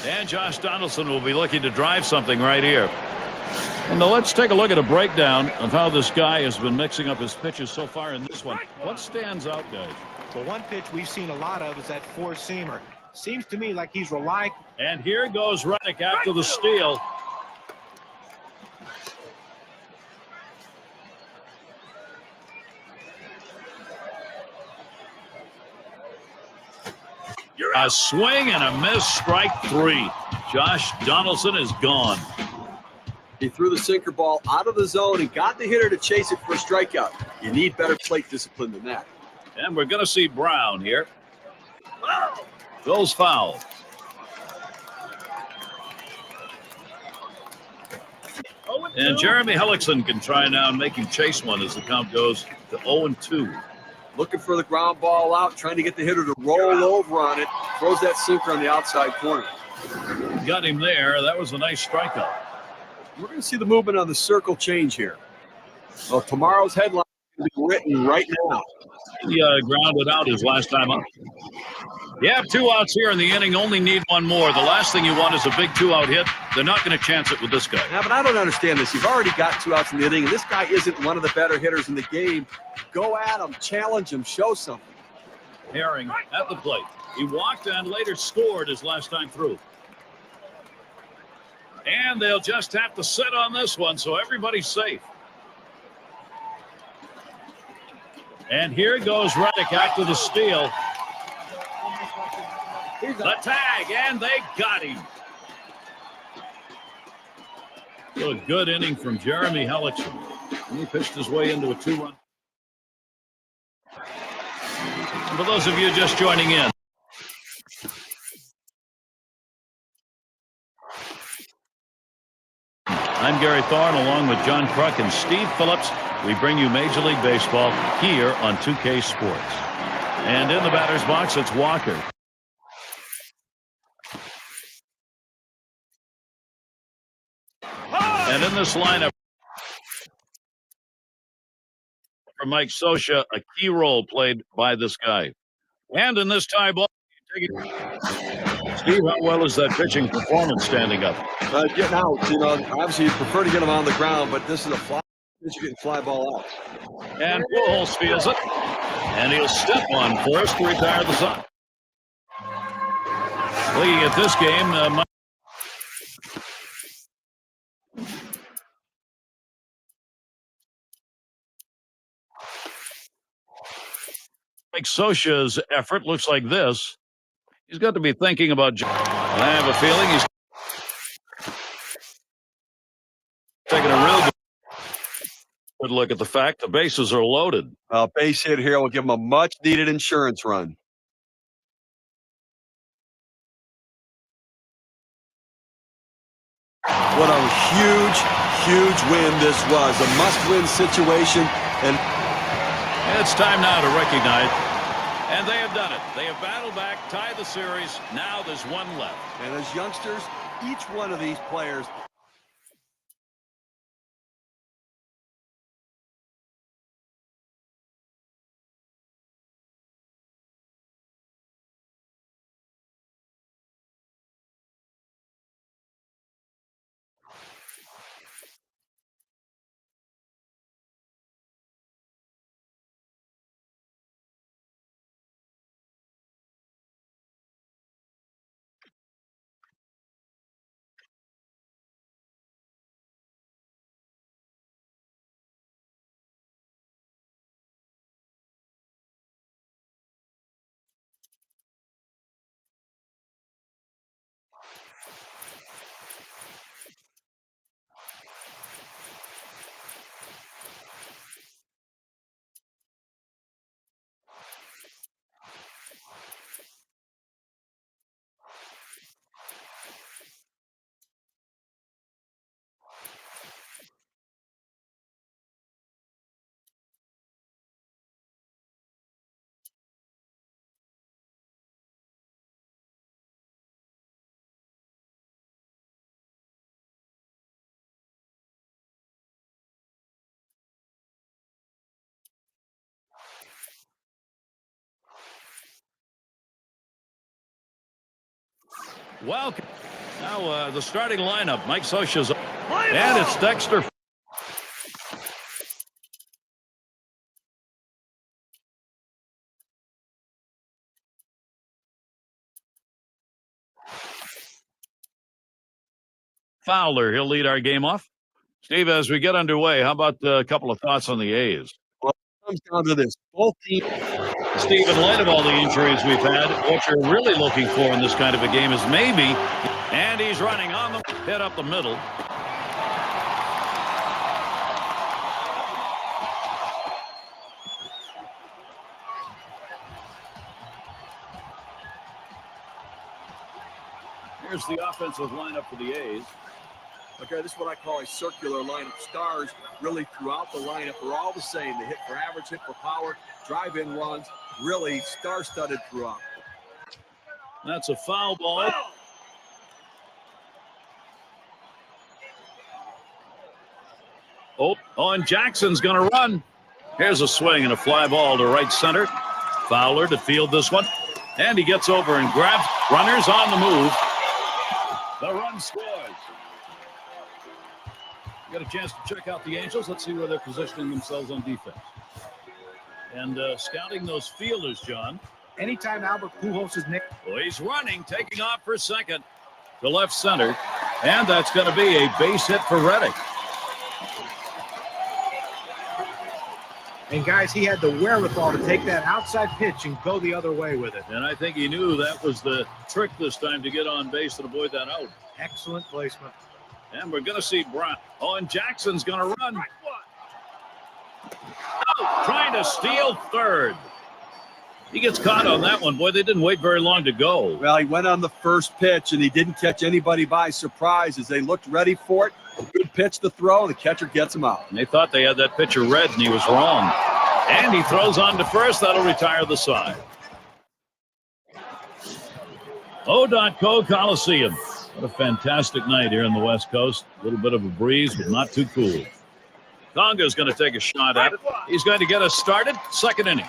And Josh Donaldson will be looking to drive something right here. And now let's take a look at a breakdown of how this guy has been mixing up his pitches so far in this one. What stands out, guys? Well, one pitch we've seen a lot of is that four-seamer. Seems to me like he's relying. And here goes Reddick after the steal. A swing and a miss, strike three. Josh Donaldson is gone. He threw the sinker ball out of the zone and got the hitter to chase it for a strikeout. You need better plate discipline than that. And we're going to see Brown here. Goes foul. And Jeremy Hellickson can try now and make him chase one as the count goes to 0-2. Looking for the ground ball out, trying to get the hitter to roll over on it. Throws that sinker on the outside corner. Got him there. That was a nice strikeout. We're going to see the movement on the circle change here. Well, tomorrow's headline will be written right now. He grounded out his last time up. You have 2 outs here in the inning, only need 1 more. The last thing you want is a big 2-out hit. They're not going to chance it with this guy. Yeah, but I don't understand this. You've already got 2 outs in the inning, and this guy isn't one of the better hitters in the game. Go at him, challenge him, show something. Herring at the plate. He walked and later scored his last time through. And they'll just have to sit on this one, so everybody's safe. And here goes Reddick after the steal. The tag, and they got him. A good inning from Jeremy Hellickson. He pitched his way into a 2-run. For those of you just joining in, I'm Gary Thorne along with John Kruk and Steve Phillips. We bring you Major League Baseball here on 2K Sports. And in the batter's box, it's Walker. And in this lineup, for Mike Scioscia, a key role played by this guy. And in this tie ball, Steve, how well is that pitching performance standing up? Getting out, obviously you prefer to get him on the ground, but this is a fly pitch, getting fly ball out. And Pujols feels it, and he'll step on first to retire the side. Looking at this game, Mike Scioscia's effort looks like this. He's got to be thinking about. I have a feeling he's taking a real good look at the fact the bases are loaded. Base hit here will give him a much-needed insurance run. What a huge, huge win this was. A must-win situation. And it's time now to recognize. And they have done it. They have battled back, tied the series. Now there's 1 left. And as youngsters, each one of these players Welcome. Now the starting lineup. Mike Scioscia's up. And it's Dexter. Fowler, he'll lead our game off. Steve, as we get underway, how about a couple of thoughts on the A's? Well, it comes down to this. Both teams. Steve, in light of all the injuries we've had, what you're really looking for in this kind of a game is maybe, and he's running on the hit up the middle. Here's the offensive lineup for the A's. Okay, this is what I call a circular lineup. Stars really throughout the lineup are all the same. They hit for average, hit for power, drive-in runs, really star-studded throughout. That's a foul ball. Oh, and Jackson's going to run. Here's a swing and a fly ball to right center. Fowler to field this one. And he gets over and grabs runners on the move. The run scores. Got a chance to check out the Angels. Let's see where they're positioning themselves on defense. And scouting those fielders, John. Anytime Albert Pujols is nicked. Well, he's running, taking off for second to left center. And that's going to be a base hit for Reddick. And, guys, he had the wherewithal to take that outside pitch and go the other way with it. And I think he knew that was the trick this time to get on base and avoid that out. Excellent placement. And we're going to see Brown. Oh, and Jackson's going to run. Oh, trying to steal third. He gets caught on that one. Boy, they didn't wait very long to go. Well, he went on the first pitch, and he didn't catch anybody by surprise as they looked ready for it. Good pitch to throw. The catcher gets him out. And they thought they had that pitcher read, and he was wrong. And he throws on to first. That'll retire the side. O.Co Coliseum. What a fantastic night here on the West Coast. A little bit of a breeze, but not too cool. Conga's going to take a shot at it. He's going to get us started. Second inning.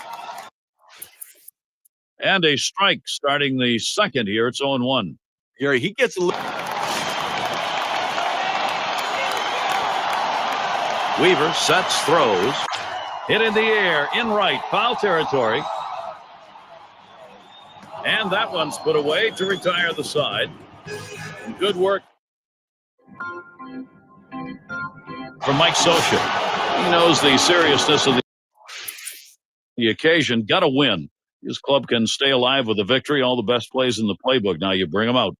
And a strike starting the second here. It's 0-1. Gary, he gets a little. Weaver sets, throws. Hit in the air, in right, foul territory. And that one's put away to retire the side. Good work from Mike Scioscia. He knows the seriousness of the occasion. Got to win. His club can stay alive with a victory. All the best plays in the playbook. Now you bring them out.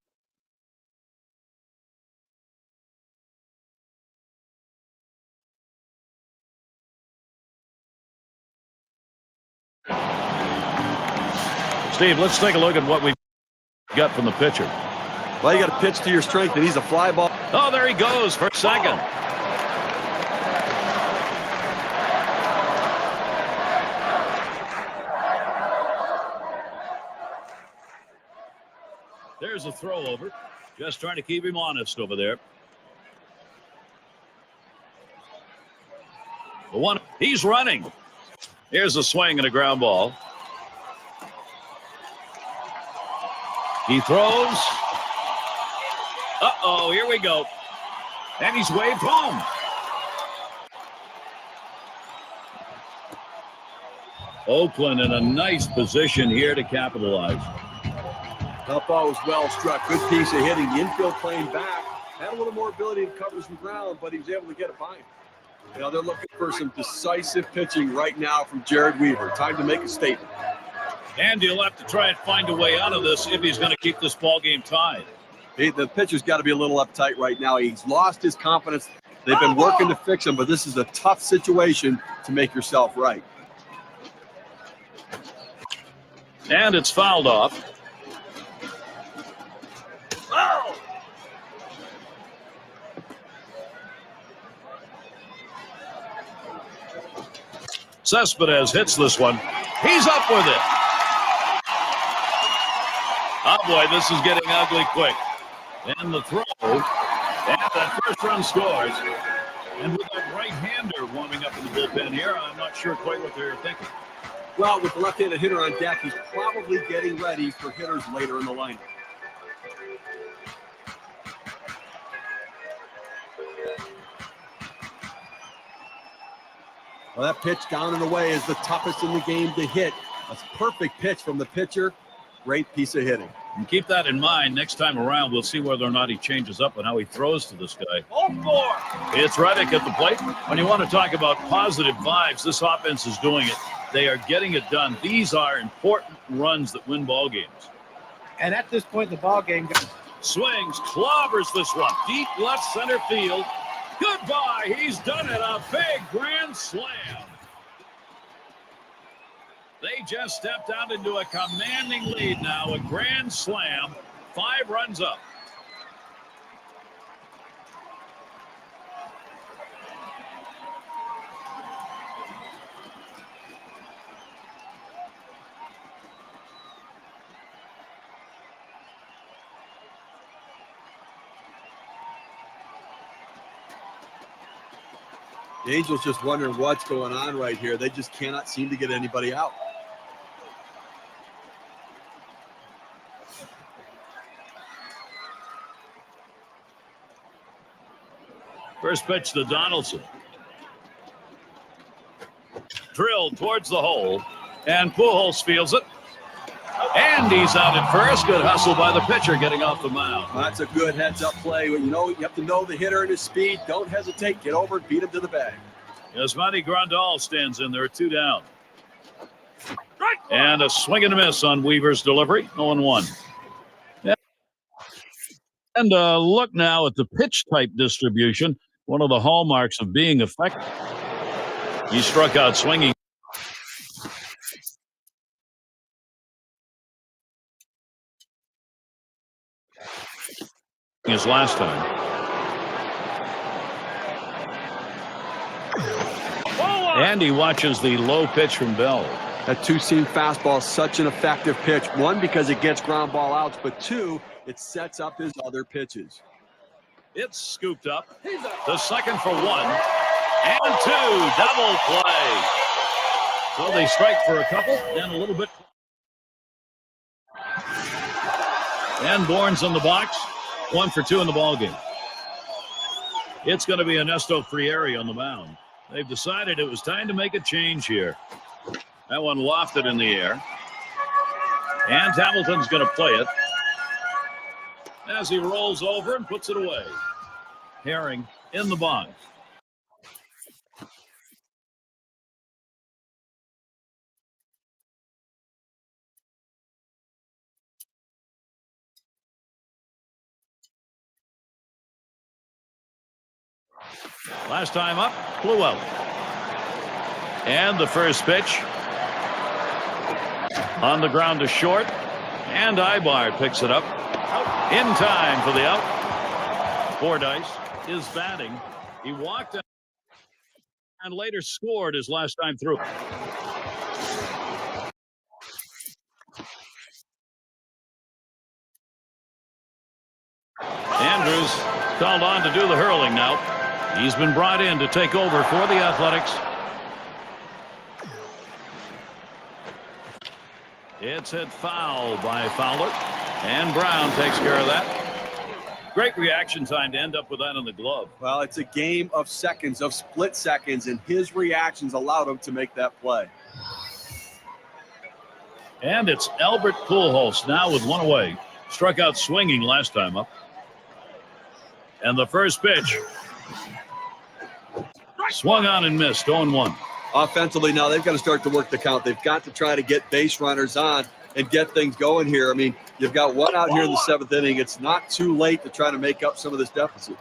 Steve, let's take a look at what we got from the pitcher. Well, you got to pitch to your strength, and he's a fly ball. Oh, there he goes for second. There's a throw over. Just trying to keep him honest over there. The one, he's running. Here's a swing and a ground ball. He throws. Uh-oh, here we go. And he's waved home. Oakland in a nice position here to capitalize. That ball was well struck. Good piece of hitting. The infield playing back. Had a little more ability to cover some ground, but he was able to get it by him. You know, they're looking for some decisive pitching right now from Jared Weaver. Time to make a statement. And he'll have to try and find a way out of this if he's going to keep this ball game tied. The pitcher's got to be a little uptight right now. He's lost his confidence. They've been working to fix him, but this is a tough situation to make yourself right. And it's fouled off. Oh! Cespedes hits this one. He's up with it. Oh, boy, this is getting ugly quick. And the throw. And that first run scores. And with that right-hander warming up in the bullpen here, I'm not sure quite what they're thinking. Well, with the left-handed hitter on deck, he's probably getting ready for hitters later in the lineup. Well, that pitch down and away is the toughest in the game to hit. That's a perfect pitch from the pitcher. Great piece of hitting. And keep that in mind. Next time around, we'll see whether or not he changes up and how he throws to this guy. It's Reddick at the plate. When you want to talk about positive vibes, this offense is doing it. They are getting it done. These are important runs that win ball games. And at this point in the ball game, Swings, clobbers this one. Deep left center field. Goodbye. He's done it. A big grand slam. They just stepped out into a commanding lead now. A grand slam. 5 runs up. The Angels just wondering what's going on right here. They just cannot seem to get anybody out. First pitch to Donaldson. Drilled towards the hole, and Pujols fields it. And he's out at first. Good hustle by the pitcher getting off the mound. Well, that's a good heads-up play. You know, you have to know the hitter and his speed. Don't hesitate. Get over it. Beat him to the bag. Yasmani Grandal stands in there, 2 down. And a swing and a miss on Weaver's delivery. 0-1. And look now at the pitch type distribution. One of the hallmarks of being effective. He struck out swinging. His last time. And he watches the low pitch from Bell. That two-seam fastball is such an effective pitch. 1, because it gets ground ball outs, but 2, it sets up his other pitches. It's scooped up. The second for 1 and 2. Double play. So they strike for a couple and a little bit. And Bourne's in the box. 1 for 2 in the ballgame. It's going to be Ernesto Frieri on the mound. They've decided it was time to make a change here. That one lofted in the air. And Hamilton's going to play it as he rolls over and puts it away. Herring in the box. Last time up, blew out. And the first pitch on the ground to short. And Ibar picks it up. In time for the out. Fordyce is batting. He walked out and later scored his last time through. Andrews called on to do the hurling now. He's been brought in to take over for the Athletics. It's hit foul by Fowler, and Brown takes care of that. Great reaction time to end up with that in the glove. Well, it's a game of seconds, of split seconds, and his reactions allowed him to make that play. And it's Albert Pujols now with 1 away. Struck out swinging last time up. And the first pitch swung on and missed. 0-1. Offensively, now they've got to start to work the count. They've got to try to get base runners on and get things going here. I mean, you've got 1 out here in the 7th inning. It's not too late to try to make up some of this deficit.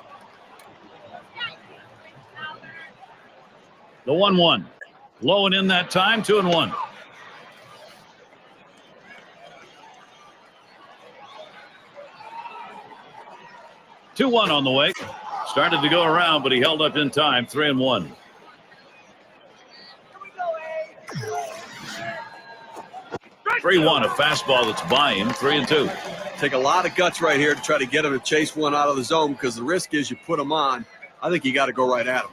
The 1-1. Low and in that time, 2-1. Two-1 on the way. Started to go around, but he held up in time. 3-1. Three one, a fastball that's by him. 3-2. Take a lot of guts right here to try to get him to chase one out of the zone, because the risk is you put him on. I think you got to go right at him.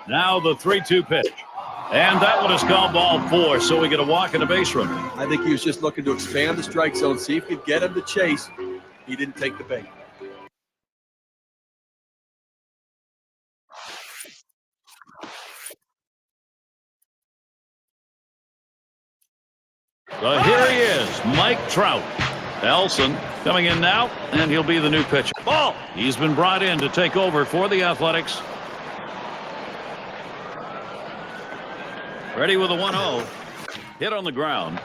Now the 3-2 pitch. And that one is called ball 4, so we get a walk and a base runner. I think he was just looking to expand the strike zone, see if he could get him to chase. He didn't take the bait. So here he is, Mike Trout. Elson coming in now, and he'll be the new pitcher. Ball. He's been brought in to take over for the Athletics. Ready with a 1-0. Hit on the ground,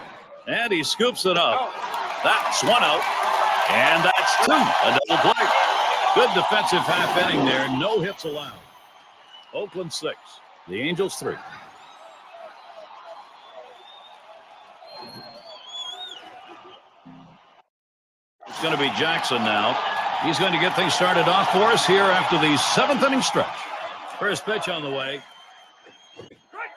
and he scoops it up. That's 1 out, and that's 2. A double play. Good defensive half inning there. No hits allowed. Oakland 6, the Angels 3. It's going to be Jackson now. He's going to get things started off for us here after the 7th inning stretch. First pitch on the way.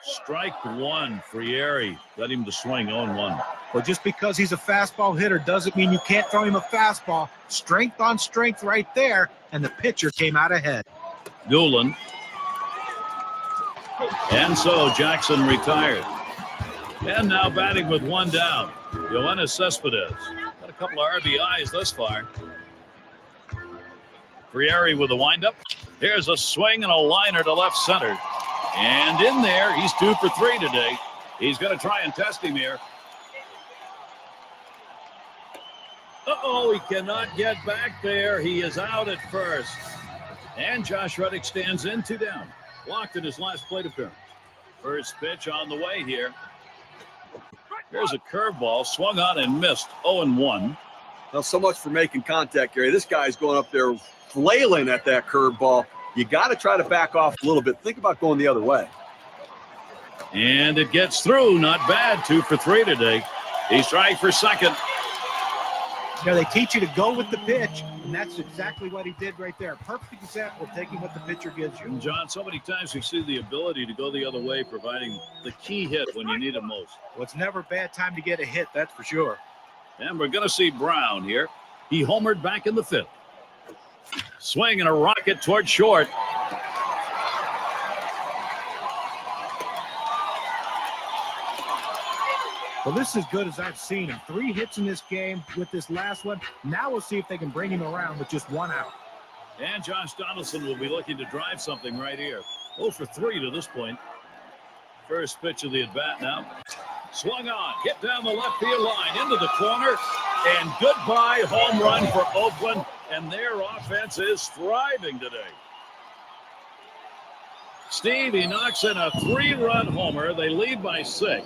Strike 1. Frieri got him to swing 0-1. Well, just because he's a fastball hitter doesn't mean you can't throw him a fastball. Strength on strength right there, and the pitcher came out ahead. Doolin. And so Jackson retired. And now batting with 1 down, Yoenis Cespedes. Got a couple of RBIs thus far. Frieri with a windup. Here's a swing and a liner to left center. And in there, he's 2 for 3 today. He's going to try and test him here. Uh-oh, he cannot get back there. He is out at first. And Josh Reddick stands in, 2 down. Walked in his last plate appearance. First pitch on the way here. Here's a curveball, swung on and missed, 0-1. Now, so much for making contact, Gary. This guy's going up there flailing at that curveball. You got to try to back off a little bit. Think about going the other way. And it gets through. Not bad. 2 for 3 today. He's trying for second. You know, they teach you to go with the pitch, and that's exactly what he did right there. Perfect example of taking what the pitcher gives you. And John, so many times we see the ability to go the other way, providing the key hit when you need it most. Well, it's never a bad time to get a hit, that's for sure. And we're going to see Brown here. He homered back in the 5th. Swing and a rocket toward short. Well, this is as good as I've seen him. 3 hits in this game with this last one. Now we'll see if they can bring him around with just 1 out. And Josh Donaldson will be looking to drive something right here. 0 for 3 to this point. First pitch of the at-bat now. Swung on, hit down the left field line, into the corner, and goodbye home run for Oakland, and their offense is thriving today. Steve, he knocks in a 3-run homer. They lead by 6.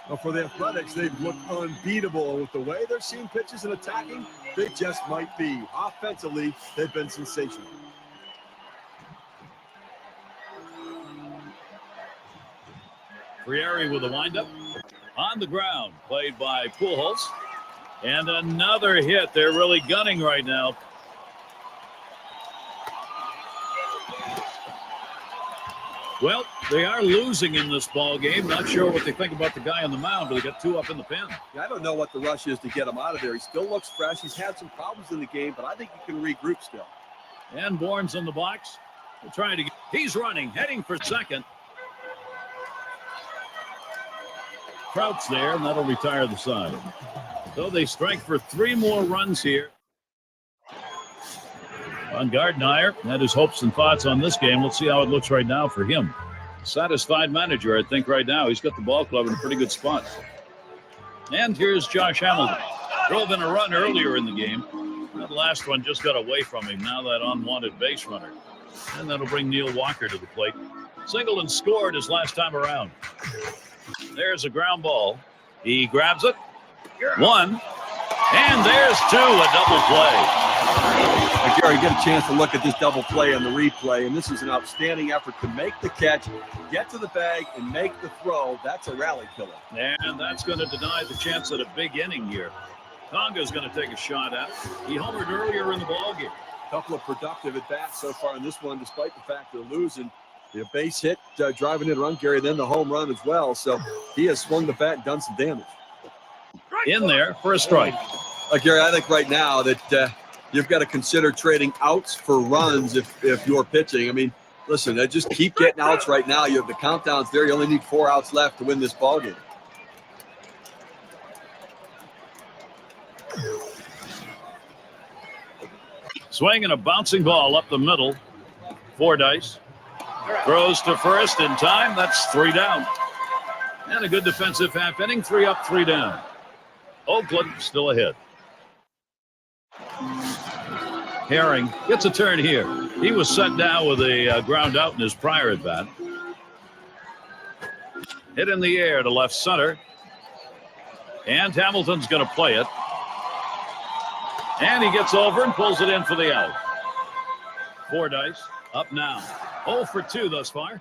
Well, for the Athletics, they've looked unbeatable with the way they're seeing pitches and attacking. They just might be. Offensively, they've been sensational. Frieri with a windup on the ground, played by Pujols. And another hit. They're really gunning right now. Well, they are losing in this ball game. Not sure what they think about the guy on the mound, but they got 2 up in the pen. Yeah, I don't know what the rush is to get him out of there. He still looks fresh. He's had some problems in the game, but I think he can regroup still. And Bourne's in the box. They're trying to get, he's running, heading for second. Trout's there, and that'll retire the side. So they strike for 3 more runs here. Ron Gardenhire had his hopes and thoughts on this game. Let's see how it looks right now for him. Satisfied manager, I think, right now. He's got the ball club in a pretty good spot. And here's Josh Hamilton. Drove in a run earlier in the game. That last one just got away from him. Now that unwanted base runner. And that'll bring Neil Walker to the plate. Singled and scored his last time around. There's a ground ball. He grabs it. 1. And there's 2, a double play. Gary, get a chance to look at this double play on the replay, and this is an outstanding effort to make the catch, get to the bag, and make the throw. That's a rally killer. And that's going to deny the chance at a big inning here. Tonga's going to take a shot at it. He homered earlier in the ballgame. A couple of productive at-bats so far in this one, despite the fact they're losing. The base hit, driving in a run, Gary, then the home run as well. So he has swung the bat and done some damage. In there for a strike. Gary, I think right now that you've got to consider trading outs for runs if you're pitching. I mean, Listen, they just keep getting outs right now. You have the countdowns there. You only need 4 outs left to win this ballgame. Swing and a bouncing ball up the middle. Fordyce throws to first in time. That's 3 down. And a good defensive half inning. 3 up, 3 down. Oakland still ahead. Herring gets a turn here. He was set down with a ground out in his prior at bat. Hit in the air to left center. And Hamilton's going to play it. And he gets over and pulls it in for the out. Fordyce up now. 0 for 2 thus far.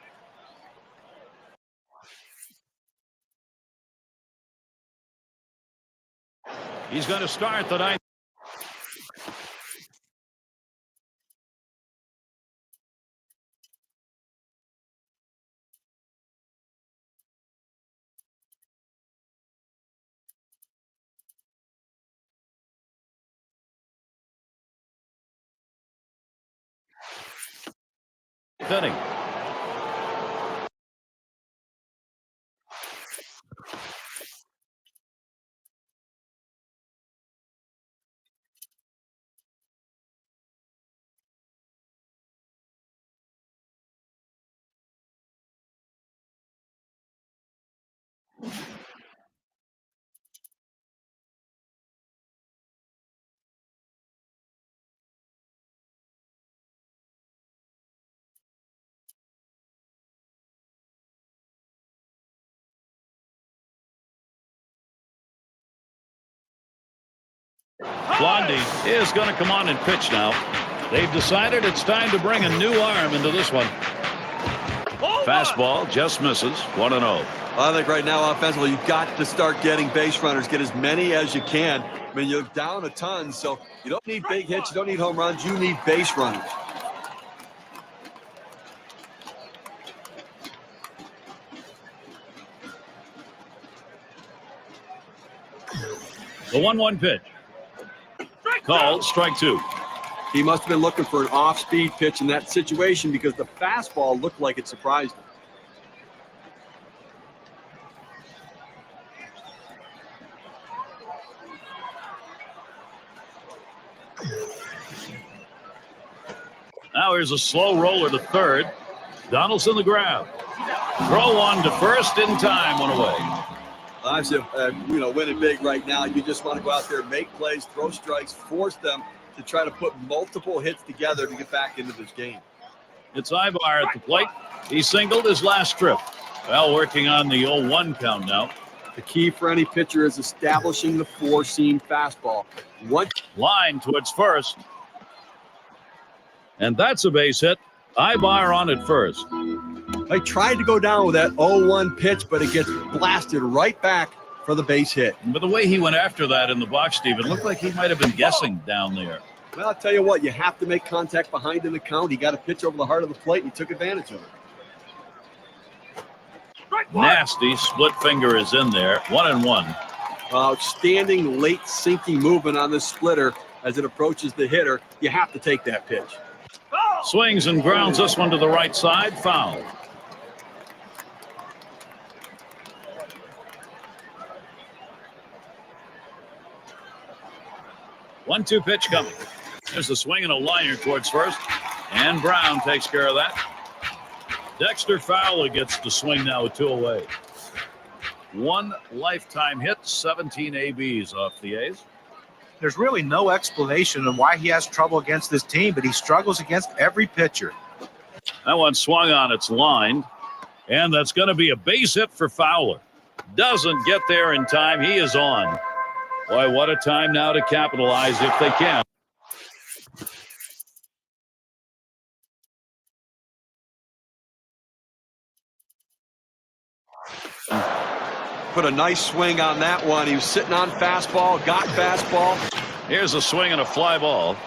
He's going to start the ninth. Inning. Blondie is going to come on and pitch now. They've decided it's time to bring a new arm into this one. Fastball just misses. 1-0. I think right now offensively you've got to start getting base runners. Get as many as you can. I mean, you're down a ton, so you don't need big hits. You don't need home runs. You need base runners. The 1-1 pitch. Called strike 2. He must have been looking for an off-speed pitch in that situation because the fastball looked like it surprised him. Now here's a slow roller to third. Donaldson the grab. Throw one to first in time. 1 away. I said, winning big right now. You just want to go out there, make plays, throw strikes, force them to try to put multiple hits together to get back into this game. It's Ibar at the plate. He singled his last trip. Well, working on the 0-1 count now. The key for any pitcher is establishing the 4-seam fastball. One line towards first. And that's a base hit. Ibar on at first. I tried to go down with that 0-1 pitch, but it gets blasted right back for the base hit. But the way he went after that in the box, Steve, it looked like he might have been guessing down there. Well, I'll tell you what, you have to make contact behind in the count. He got a pitch over the heart of the plate, and he took advantage of it. Nasty split finger is in there. 1-1. Outstanding late sinking movement on this splitter as it approaches the hitter. You have to take that pitch. Swings and grounds this one to the right side. Foul. One-two pitch coming. There's a swing and a liner towards first. And Brown takes care of that. Dexter Fowler gets the swing now with 2 away. 1 lifetime hit, 17 ABs off the A's. There's really no explanation of why he has trouble against this team, but he struggles against every pitcher. That one swung on, its line. And that's going to be a base hit for Fowler. Doesn't get there in time. He is on. Boy, what a time now to capitalize if they can. Put a nice swing on that one. He was sitting on fastball, got fastball. Here's a swing and a fly ball.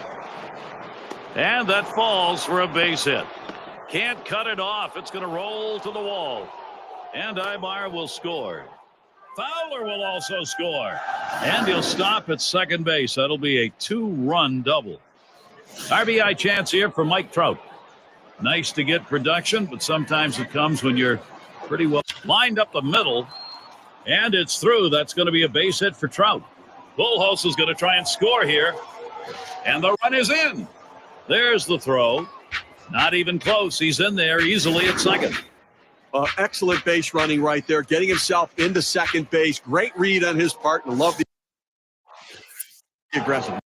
And that falls for a base hit. Can't cut it off. It's going to roll to the wall. And Ibar will score. Fowler will also score. And he'll stop at second base. That'll be a 2-run double. RBI chance here for Mike Trout. Nice to get production, but sometimes it comes when you're pretty well lined up the middle, and it's through. That's going to be a base hit for Trout. Bullholz is going to try and score here, and the run is in. There's the throw. Not even close. He's in there easily at second. Excellent base running right there, getting himself into second base. Great read on his part, and love the aggressiveness.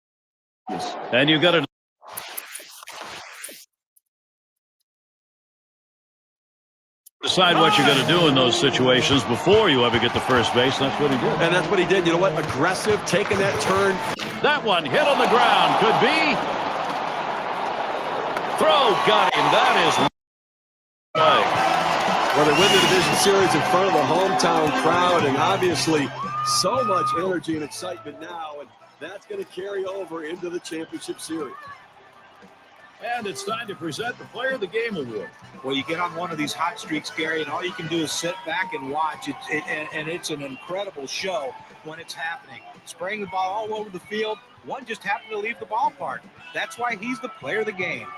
And you've got to decide what you're going to do in those situations before you ever get to first base. That's what he did. And that's what he did. You know what? Aggressive, taking that turn. That one hit on the ground. Could be. Throw got him. That is right. Well, they win the division series in front of the hometown crowd, and obviously so much energy and excitement now, and that's going to carry over into the championship series. And it's time to present the Player of the Game award. Well, you get on one of these hot streaks, Gary, and all you can do is sit back and watch. And it's an incredible show when it's happening. Spraying the ball all over the field. One just happened to leave the ballpark. That's why he's the Player of the Game.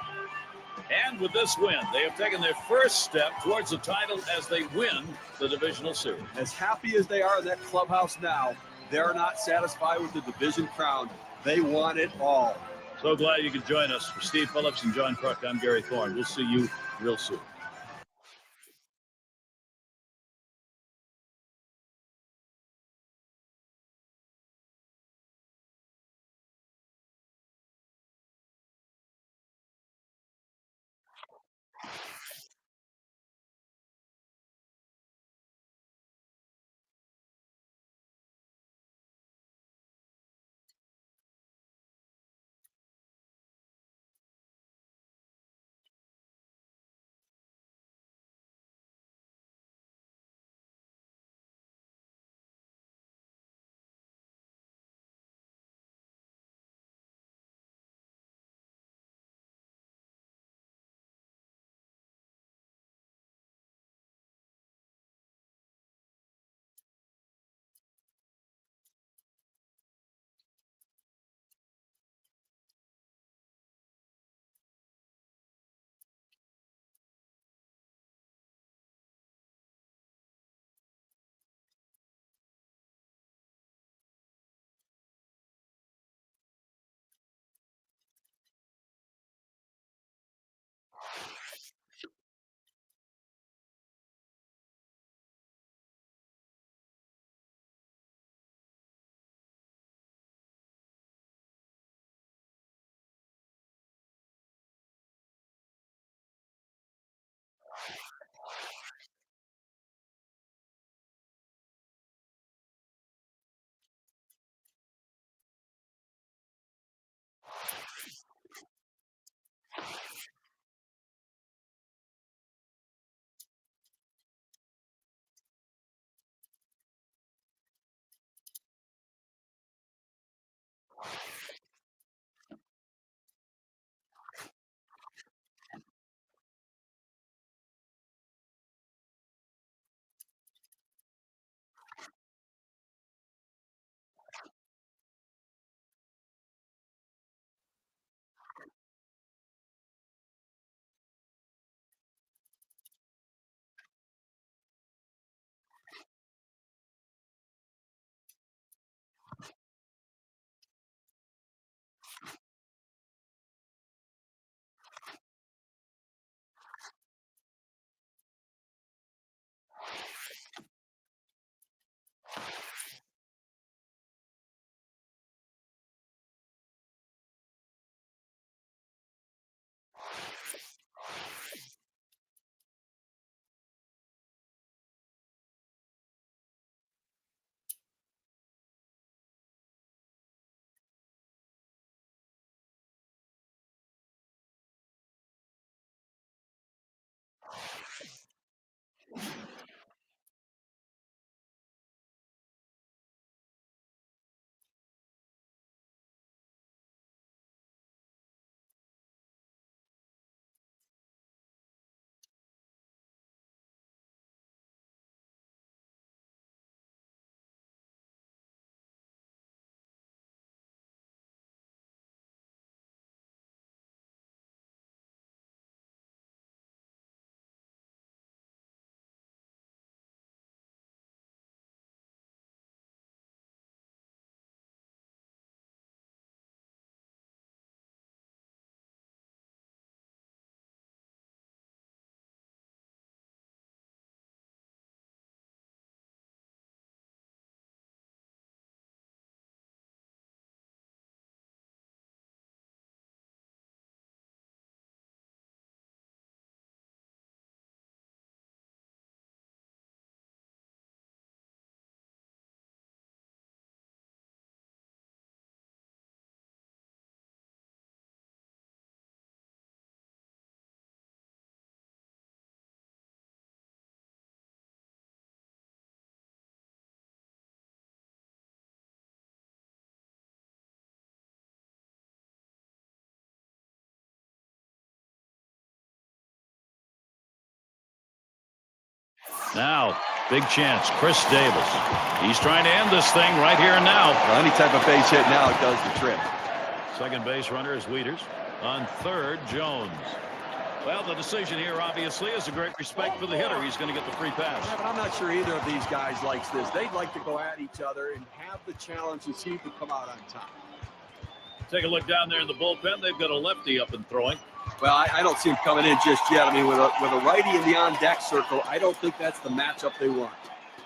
And with this win, they have taken their first step towards the title as they win the divisional series. As happy as they are in that clubhouse now, they're not satisfied with the division crown. They want it all. So glad you could join us. For Steve Phillips and John Crook, I'm Gary Thorne. We'll see you real soon. Now, big chance. Chris Davis. He's trying to end this thing right here and now. Well, any type of base hit now does the trick. Second base runner is Wieters. On third, Jones. Well, the decision here obviously is a great respect for the hitter. He's going to get the free pass. Yeah, but I'm not sure either of these guys likes this. They'd like to go at each other and have the challenge and see who can come out on top. Take a look down there in the bullpen. They've got a lefty up and throwing. Well, I don't see him coming in just yet. I mean, with a righty in the on-deck circle, I don't think that's the matchup they want.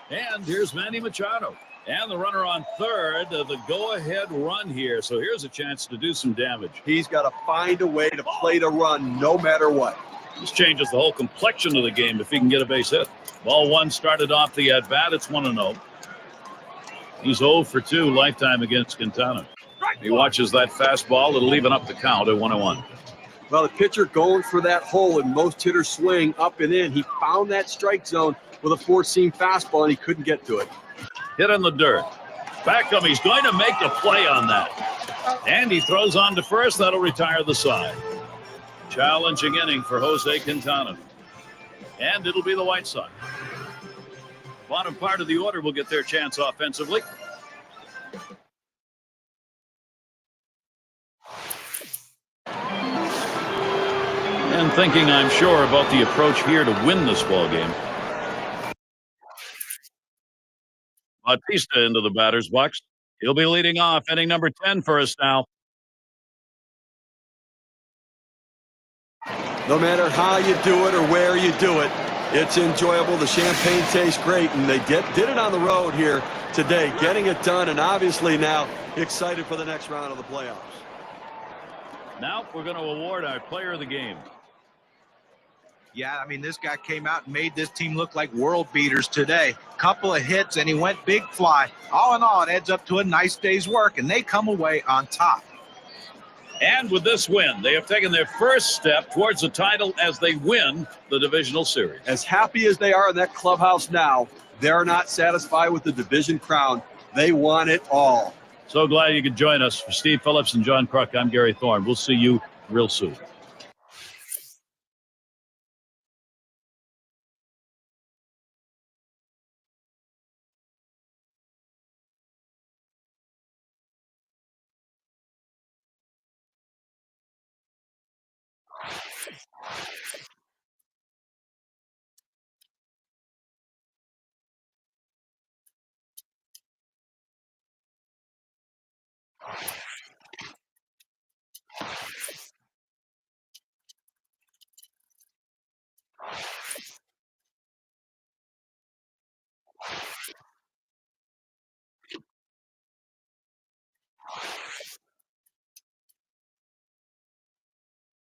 And here's Manny Machado. And the runner on third, the go-ahead run here. So here's a chance to do some damage. He's got to find a way to play the run no matter what. This changes the whole complexion of the game if he can get a base hit. Ball one started off the at-bat. It's 1-0. He's 0 for 2 lifetime against Quintana. He watches that fastball. It'll even up the count at 1-1. Well, the pitcher going for that hole, and most hitters swing up and in. He found that strike zone with a four-seam fastball, and he couldn't get to it. Hit in the dirt. Beckham, he's going to make a play on that. And he throws on to first. That'll retire the side. Challenging inning for Jose Quintana. And it'll be the White Sox. Bottom part of the order will get their chance offensively. And thinking, I'm sure, about the approach here to win this ball game. Bautista into the batter's box. He'll be leading off inning number 10 for us now. No matter how you do it or where you do it, it's enjoyable. The champagne tastes great, and they did it on the road here today, getting it done, and obviously now excited for the next round of the playoffs. Now we're going to award our player of the game. Yeah, I mean, this guy came out and made this team look like world beaters today. Couple of hits, and he went big fly. All in all, it adds up to a nice day's work, and they come away on top. And with this win, they have taken their first step towards the title as they win the divisional series. As happy as they are in that clubhouse now, they're not satisfied with the division crown. They want it all. So glad you could join us. For Steve Phillips and John Kruk, I'm Gary Thorne. We'll see you real soon.